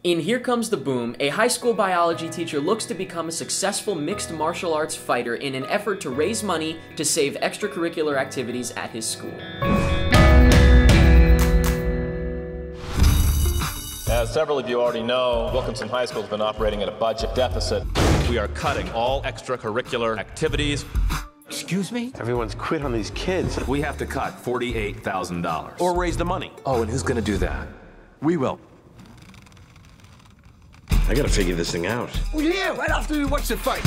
In Here Comes the Boom, a high school biology teacher looks to become a successful mixed martial arts fighter in an effort to raise money to save extracurricular activities at his school. As several of you already know, Wilkinson High School has been operating at a budget deficit. We are cutting all extracurricular activities. Excuse me? Everyone's quit on these kids. We have to cut $48,000. Or raise the money. Oh, and who's gonna do that? We will. I gotta figure this thing out. Oh yeah, right after we watch the fight.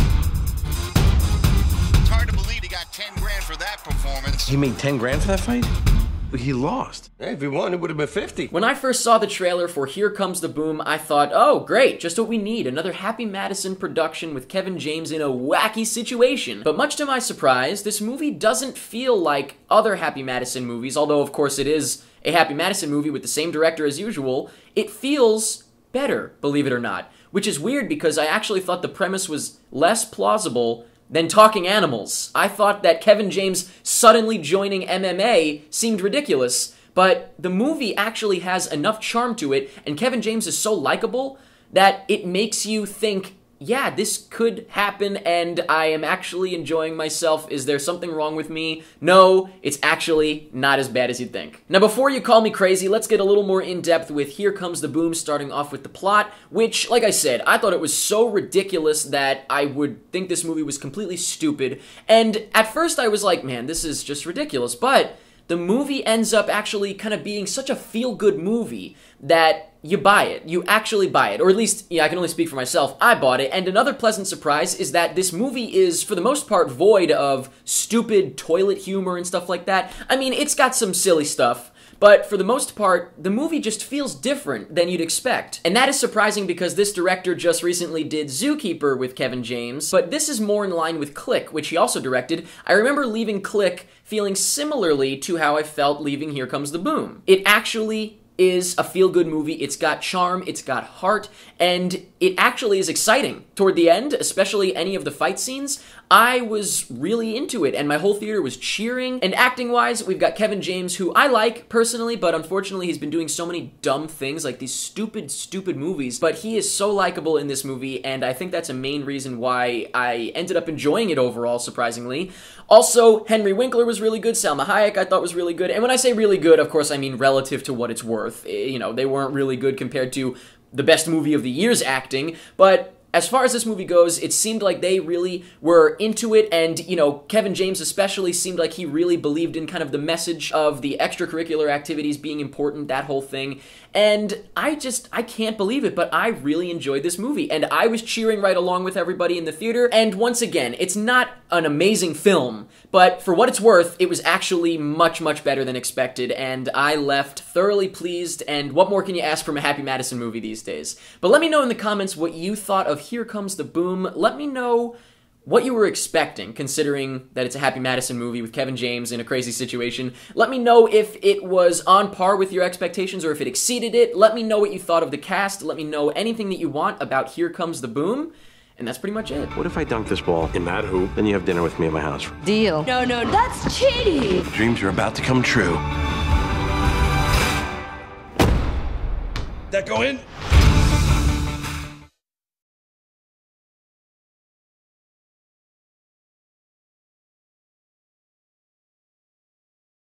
It's hard to believe he got 10 grand for that performance. He made 10 grand for that fight? But he lost. Hey, if he won, it would have been 50. When I first saw the trailer for Here Comes the Boom, I thought, oh, great, just what we need, another Happy Madison production with Kevin James in a wacky situation. But much to my surprise, this movie doesn't feel like other Happy Madison movies, although of course it is a Happy Madison movie with the same director as usual. It feels better, believe it or not, which is weird because I actually thought the premise was less plausible than talking animals. I thought that Kevin James suddenly joining MMA seemed ridiculous, but the movie actually has enough charm to it, and Kevin James is so likable that it makes you think, yeah, this could happen, and I am actually enjoying myself. Is there something wrong with me? No, it's actually not as bad as you'd think. Now, before you call me crazy, let's get a little more in-depth with Here Comes the Boom, starting off with the plot, which, like I said, I thought it was so ridiculous that I would think this movie was completely stupid, and at first I was like, man, this is just ridiculous, but the movie ends up actually kind of being such a feel-good movie that you buy it. You actually buy it. Or at least, yeah, I can only speak for myself. I bought it. And another pleasant surprise is that this movie is, for the most part, void of stupid toilet humor and stuff like that. I mean, it's got some silly stuff, but for the most part, the movie just feels different than you'd expect. And that is surprising because this director just recently did Zookeeper with Kevin James, but this is more in line with Click, which he also directed. I remember leaving Click feeling similarly to how I felt leaving Here Comes the Boom. It actually is a feel-good movie. It's got charm, it's got heart, and it actually is exciting. Toward the end, especially any of the fight scenes, I was really into it, and my whole theater was cheering. And acting-wise, we've got Kevin James, who I like personally, but unfortunately he's been doing so many dumb things, like these stupid, stupid movies, but he is so likable in this movie, and I think that's a main reason why I ended up enjoying it overall, surprisingly. Also, Henry Winkler was really good, Salma Hayek I thought was really good, and when I say really good, of course I mean relative to what it's worth. You know, they weren't really good compared to the best movie of the year's acting, but as far as this movie goes, it seemed like they really were into it, and, you know, Kevin James especially seemed like he really believed in kind of the message of the extracurricular activities being important, that whole thing, and I can't believe it, but I really enjoyed this movie, and I was cheering right along with everybody in the theater, and once again, it's not an amazing film, but for what it's worth, it was actually much, much better than expected, and I left thoroughly pleased, and what more can you ask from a Happy Madison movie these days? But let me know in the comments what you thought of Here Comes the Boom. Let me know what you were expecting, considering that it's a Happy Madison movie with Kevin James in a crazy situation. Let me know if it was on par with your expectations or if it exceeded it. Let me know what you thought of the cast. Let me know anything that you want about Here Comes the Boom. And that's pretty much it. What if I dunk this ball in that hoop, then you have dinner with me at my house? Deal. No, that's cheating. Dreams are about to come true. That go in?